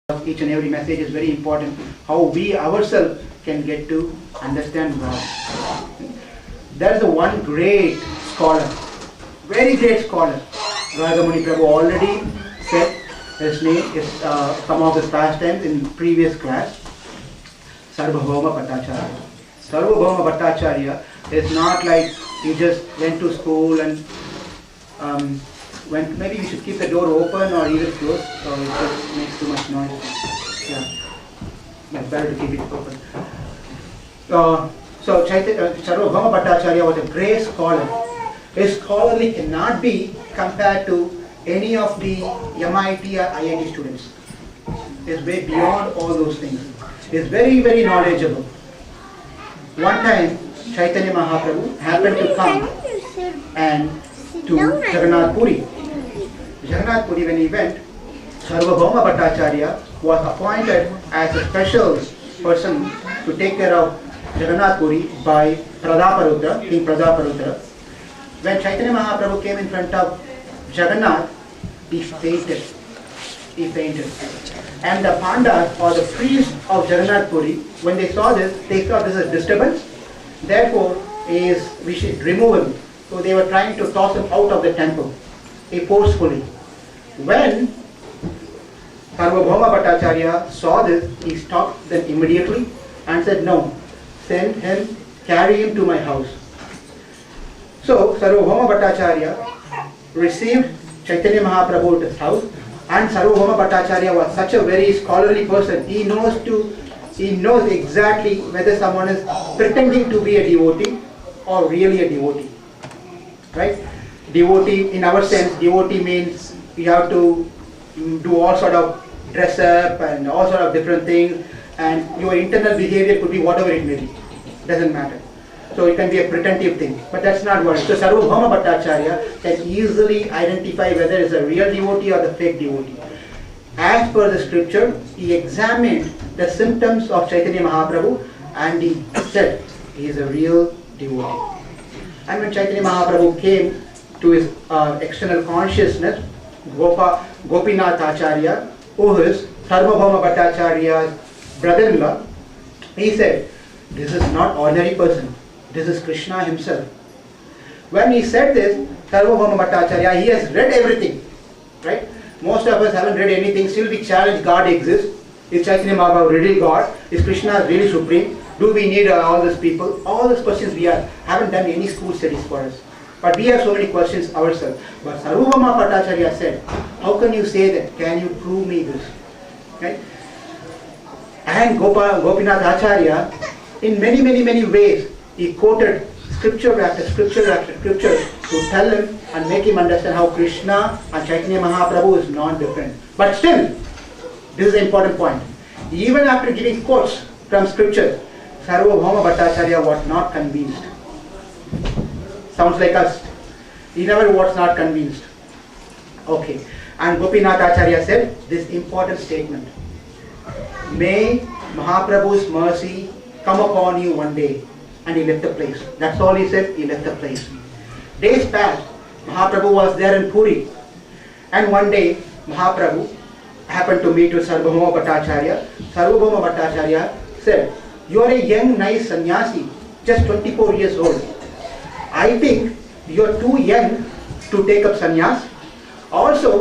of each and every message is very important. How we ourselves can get to understand God. There is a one great scholar, very great scholar. Ragamuni Prabhu already said his name is some of his pastimes in previous class. Sarvabhauma Bhattacharya. Sarvabhauma Bhattacharya is not like he just went to school and maybe we should keep the door open or even closed, so it just makes too much noise. Yeah, it's better to keep it open. So Sarvabhauma Bhattacharya was a great scholar. His scholarly cannot be compared to any of the MIT or IIT students. It's way beyond all those things. He's very, very knowledgeable. One time, Chaitanya Mahaprabhu happened to come and to Jagannath Puri. Jagannath Puri, when he went, Sarvabhauma Bhattacharya was appointed as a special person to take care of Jagannath Puri by Pradaparudra, King Pradaparudra. When Chaitanya Mahaprabhu came in front of Jagannath, he fainted. He fainted. And the Pandas or the priests of Jagannath Puri, when they saw this, they thought this is disturbance. Therefore, we should remove him. So they were trying to toss him out of the temple, forcefully. When Sarvabhauma Bhattacharya saw this, he stopped them immediately and said, "No, send him, carry him to my house." So Sarvabhauma Bhattacharya received Chaitanya Mahaprabhu to his house, and Sarvabhauma Bhattacharya was such a very scholarly person. He knows exactly whether someone is pretending to be a devotee or really a devotee. Right? Devotee, in our sense, devotee means you have to do all sort of dress up and all sort of different things, and your internal behavior could be whatever it may be. Doesn't matter. So it can be a pretentive thing, but that's not what. So Sarvabhauma Bhattacharya can easily identify whether it's a real devotee or the fake devotee. As per the scripture, he examined the symptoms of Chaitanya Mahaprabhu and he said he is a real devotee. And when Chaitanya Mahaprabhu came to his external consciousness, Gopinath Acharya, who is Sarvabhauma Bhattacharya's brother-in-law, he said, "This is not ordinary person. This is Krishna himself." When he said this, Sarvabhauma Bhattacharya, he has read everything, right? Most of us haven't read anything. Still we challenge God exists. Is Chaitanya Mahaprabhu really God? Is Krishna really supreme? Do we need all these people? All these questions we haven't done any school studies for us. But we have so many questions ourselves. But Sarvabhauma Bhattacharya said, "How can you say that? Can you prove me this?" Right? And Gopinath Acharya, in many, many, many ways, he quoted scripture after scripture after scripture to tell him and make him understand how Krishna and Chaitanya Mahaprabhu is non-different. But still, this is an important point. Even after giving quotes from scripture, Sarvabhauma Bhattacharya was not convinced. Sounds like us. He never was not convinced. Okay. And Gopinath Acharya said this important statement. "May Mahaprabhu's mercy come upon you one day." And he left the place. That's all he said, he left the place. Days passed. Mahaprabhu was there in Puri. And one day, Mahaprabhu happened to meet with Sarvabhauma Bhattacharya. Sarvabhauma Bhattacharya said, "You are a young, nice sannyasi, just 24 years old. I think you are too young to take up sannyas. Also,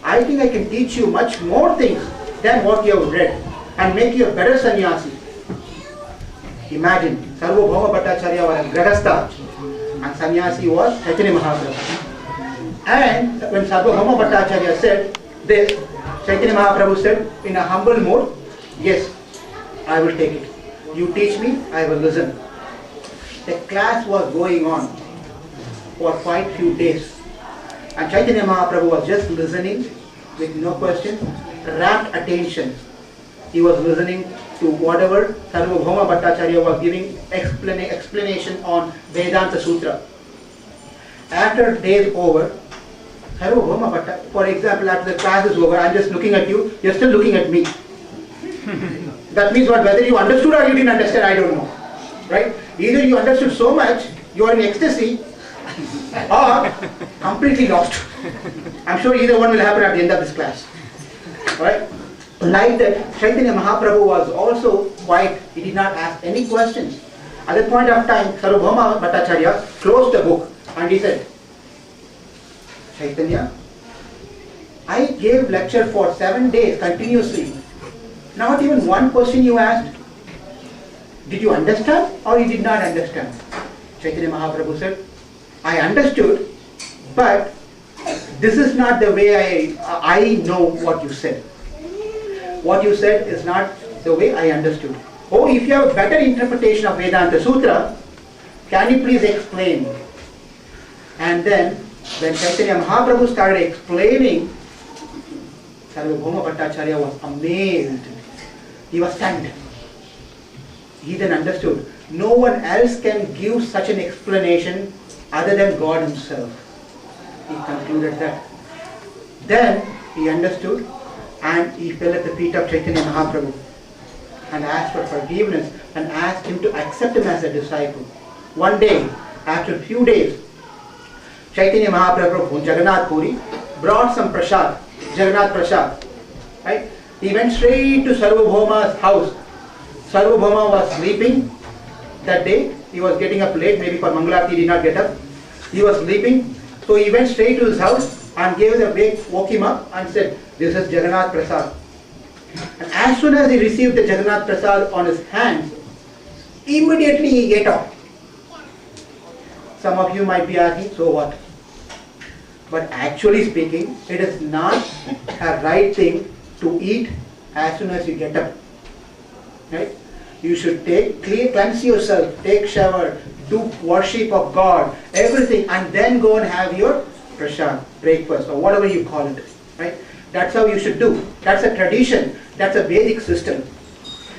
I think I can teach you much more things than what you have read and make you a better sannyasi." Imagine, Sarvabhauma Bhattacharya was a grahastha and sannyasi was Chaitanya Mahaprabhu. And when Sarvabhauma Bhattacharya said this, Chaitanya Mahaprabhu said in a humble mode, "Yes, I will take it. You teach me, I will listen." The class was going on for quite few days. And Chaitanya Mahaprabhu was just listening with no questions, rapt attention. He was listening to whatever Sarvabhauma Bhattacharya was giving explanation on Vedanta Sutra. After days over, Sarvabhauma Bhattacharya, for example, after the class is over, I'm just looking at you, you're still looking at me. That means what? Whether you understood or you didn't understand, I don't know. Right? Either you understood so much, you are in ecstasy, or completely lost. I'm sure either one will happen at the end of this class. Right? Like that, Chaitanya Mahaprabhu was also quiet. He did not ask any questions. At that point of time, Sarvabhauma Bhattacharya closed the book and he said, Chaitanya, I gave lecture for 7 days continuously. Not even one question you asked. Did you understand or you did not understand? Chaitanya Mahaprabhu said, I understood, but this is not the way I know what you said. What you said is not the way I understood. Oh, if you have a better interpretation of Vedanta Sutra, can you please explain? And then, when Chaitanya Mahaprabhu started explaining, Sarvabhauma Bhattacharya was amazed. He was stunned. He then understood. No one else can give such an explanation other than God Himself. He concluded that. Then he understood and he fell at the feet of Chaitanya Mahaprabhu and asked for forgiveness and asked him to accept him as a disciple. One day, after a few days, Chaitanya Mahaprabhu from Jagannath Puri brought some prasad, Jagannath prasad. Right? He went straight to Sarvabhauma's house. Sarvabhauma was sleeping that day. He was getting up late, maybe for Mangalarti he did not get up. He was sleeping. So he went straight to his house and gave the wake, woke him up and said, this is Jagannath Prasad. And as soon as he received the Jagannath Prasad on his hands, immediately he ate off. Some of you might be asking, so what? But actually speaking, it is not a right thing to eat as soon as you get up. Right? You should cleanse yourself, take shower, do worship of God, everything, and then go and have your prasad, breakfast, or whatever you call it. Right? That's how you should do. That's a tradition. That's a Vedic system.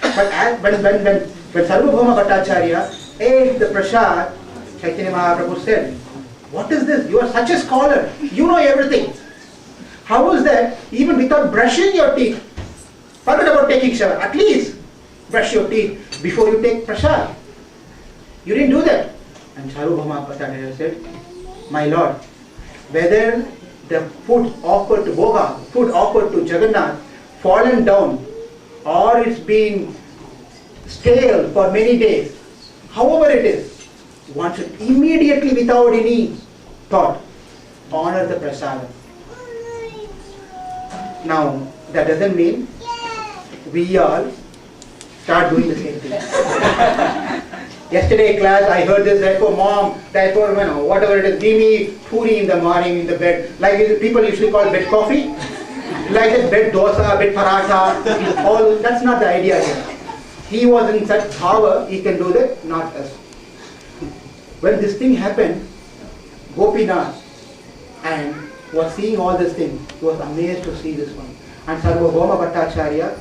But when Sarvabhauma Bhattacharya ate the prasad, Chaitanya Mahaprabhu said, what is this? You are such a scholar. You know everything. How is that? Even without brushing your teeth. Forget about taking shower. At least brush your teeth before you take prasad. You didn't do that. And Sarvabhauma Bhattacharya said, my Lord, whether the food offered to Bhoga, food offered to Jagannath, fallen down, or it's been stale for many days, however it is, one should immediately, without any thought, honor the prasada. Now, that doesn't mean we all start doing the same thing. Yesterday class I heard this, therefore mom, therefore whatever it is, give me puri in the morning in the bed. Like people usually call bed coffee. Like that bed dosa, bed paratha, all, that's not the idea here. He was in such power, he can do that, not us. When this thing happened, Gopinath and was seeing all this thing, he was amazed to see this one. And Sarvabhauma Bhattacharya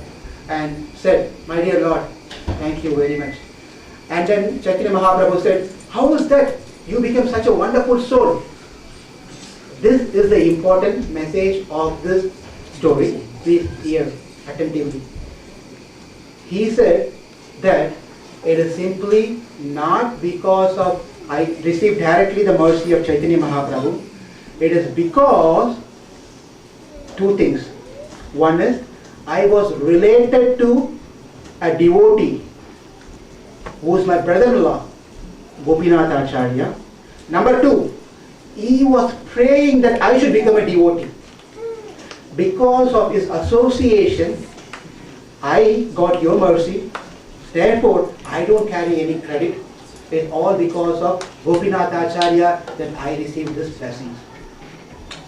and said, my dear Lord, thank you very much. And then Chaitanya Mahaprabhu said, how is that? You became such a wonderful soul. This is the important message of this story. Please hear attentively. He said that it is simply not because of I received directly the mercy of Chaitanya Mahaprabhu. It is because two things. One is I was related to a devotee who is my brother-in-law, Gopinath Acharya. Number two, he was praying that I should become a devotee. Because of his association, I got your mercy. Therefore, I don't carry any credit. It's all because of Gopinath Acharya that I received this blessing.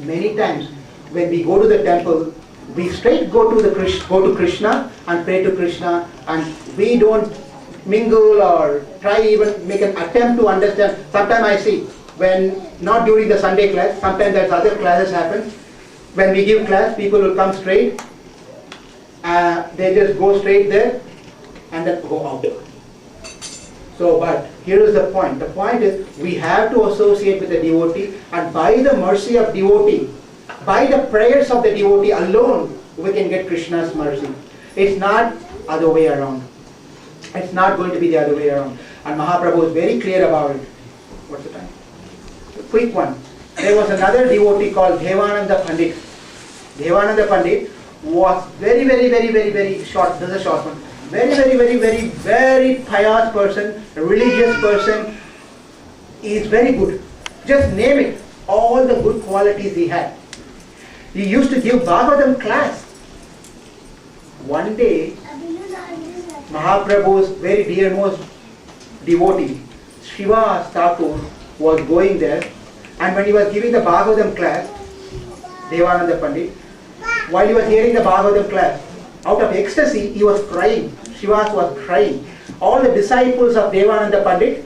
Many times, when we go to the temple, we straight go to Krishna and pray to Krishna, and we don't mingle or try even make an attempt to understand. Sometimes I see, when not during the Sunday class, sometimes there's other classes happen. When we give class, people will come straight, they just go straight there and then go out. So, but here is the point. The point is, we have to associate with the devotee, and by the mercy of devotee, by the prayers of the devotee alone, we can get Krishna's mercy. It's not other way around. It's not going to be the other way around. And Mahaprabhu is very clear about it. What's the time? A quick one. There was another devotee called Devananda Pandit. Devananda Pandit was very short. This is a short one. Very pious person, a religious person. He is very good. Just name it. All the good qualities he had. He used to give Bhagavatam class. One day, Mahaprabhu's very dearmost devotee, Shiva Thakur, was going there, and when he was giving the Bhagavatam class, Devananda Pandit, while he was hearing the Bhagavatam class, out of ecstasy, he was crying. Shivas was crying. All the disciples of Devananda Pandit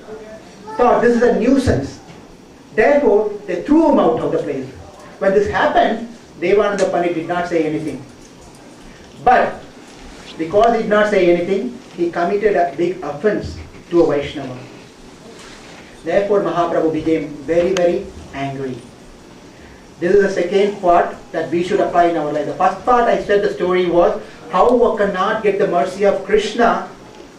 thought this is a nuisance. Therefore, they threw him out of the place. When this happened, Devananda Pandit did not say anything. But because he did not say anything, he committed a big offense to a Vaishnava. Therefore, Mahaprabhu became very angry. This is the second part that we should apply in our life. The first part I said the story was how one cannot get the mercy of Krishna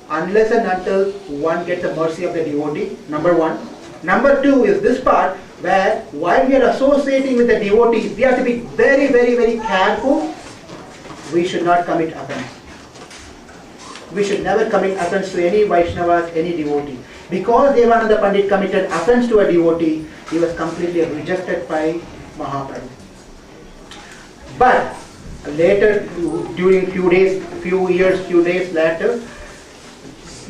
unless and until one gets the mercy of the devotee. Number one. Number two is this part where while we are associating with the devotees, we have to be very careful. We should not commit offense. We should never commit offense to any Vaishnavas, any devotee. Because Devananda Pandit committed offense to a devotee, he was completely rejected by Mahaprabhu. But later, during few days later,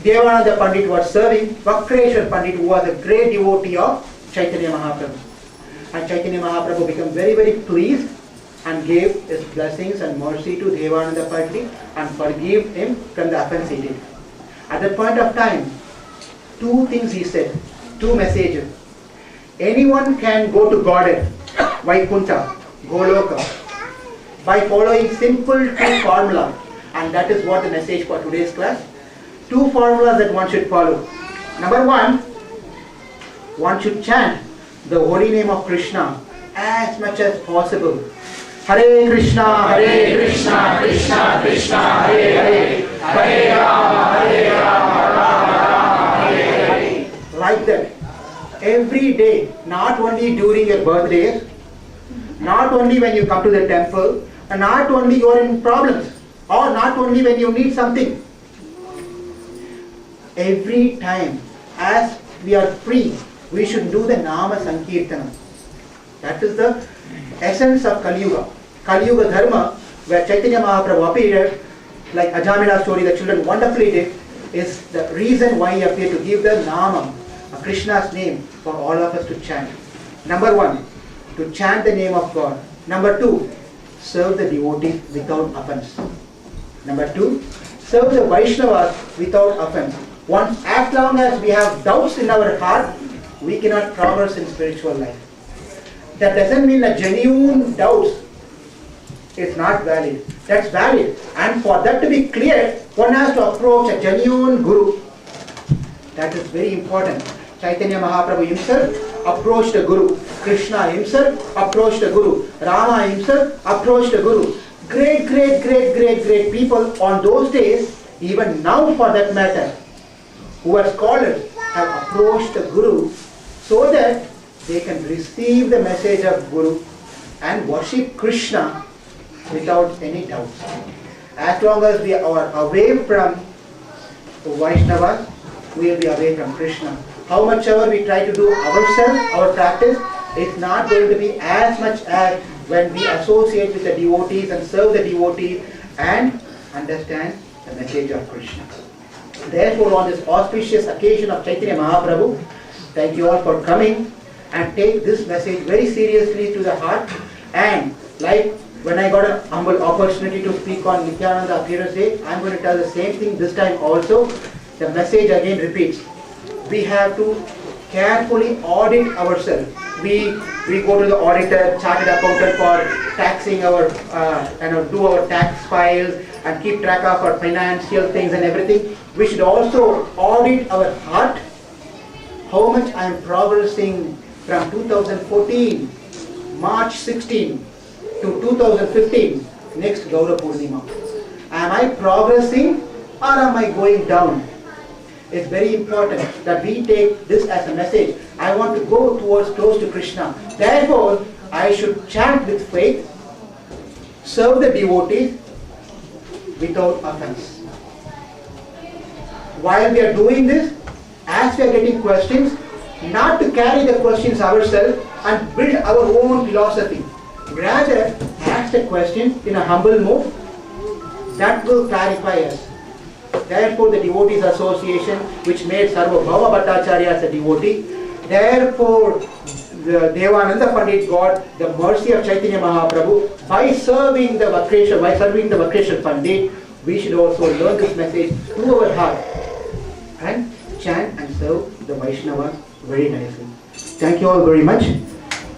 Devananda Pandit was serving Vakreshwar Pandit, who was a great devotee of Chaitanya Mahaprabhu. And Chaitanya Mahaprabhu became very pleased and gave his blessings and mercy to Devananda Pandit and forgave him from the offense he did. At that point of time, two things he said, two messages. Anyone can go to Godhead, Vaikuntha, Goloka, by following simple two formulas, and that is what the message for today's class. Two formulas that one should follow. Number one, one should chant the holy name of Krishna as much as possible. Hare Krishna, Krishna Krishna, Hare Hare, Hare Rama, Rama, Hare Hare. Like that. Every day, not only during your birthdays, not only when you come to the temple, and not only you are in problems, or not only when you need something. Every time, as we are free, we should do the Nama Sankirtana. That is the essence of Kali Yuga. Kali Yuga Dharma, where Chaitanya Mahaprabhu appeared, like Ajamila story the children wonderfully did, is the reason why he appeared to give the Nama, Krishna's name, for all of us to chant. Number one, to chant the name of God. Number two, serve the devotees without offense. Number two, serve the Vaishnavas without offense. Once, as long as we have doubts in our heart, we cannot progress in spiritual life. That doesn't mean that genuine doubts is not valid. That's valid. And for that to be clear, one has to approach a genuine guru. That is very important. Chaitanya Mahaprabhu himself approached a guru. Krishna himself approached a guru. Rama himself approached a guru. Great people on those days, even now for that matter, who are scholars, have approached the guru so that they can receive the message of Guru and worship Krishna without any doubts. As long as we are away from Vaishnavas, we will be away from Krishna. How much ever we try to do ourselves, our practice, it's not going to be as much as when we associate with the devotees and serve the devotees and understand the message of Krishna. Therefore, on this auspicious occasion of Chaitanya Mahaprabhu, thank you all for coming and take this message very seriously to the heart. And like when I got a humble opportunity to speak on Nityananda Appearance Day, I am going to tell the same thing this time also. The message again repeats. We have to carefully audit ourselves. We go to the auditor, chartered accountant for taxing our, do our tax files and keep track of our financial things and everything. We should also audit our heart. How much I am progressing from 2014, March 16 to 2015, next Gaura Poornima. Am I progressing or am I going down? It's very important that we take this as a message. I want to go towards close to Krishna. Therefore, I should chant with faith, serve the devotees without offense. While we are doing this, as we are getting questions, not to carry the questions ourselves and build our own philosophy. Rather, ask the question in a humble mode that will clarify us. Therefore, the Devotees Association, which made Sarvabhauma Bhattacharya as a devotee, therefore, the Devananda Pandit got the mercy of Chaitanya Mahaprabhu by serving the Vakreshwar Pandit. We should also learn this message through our heart and chant and serve the Vaishnavas very nicely. Thank you all very much.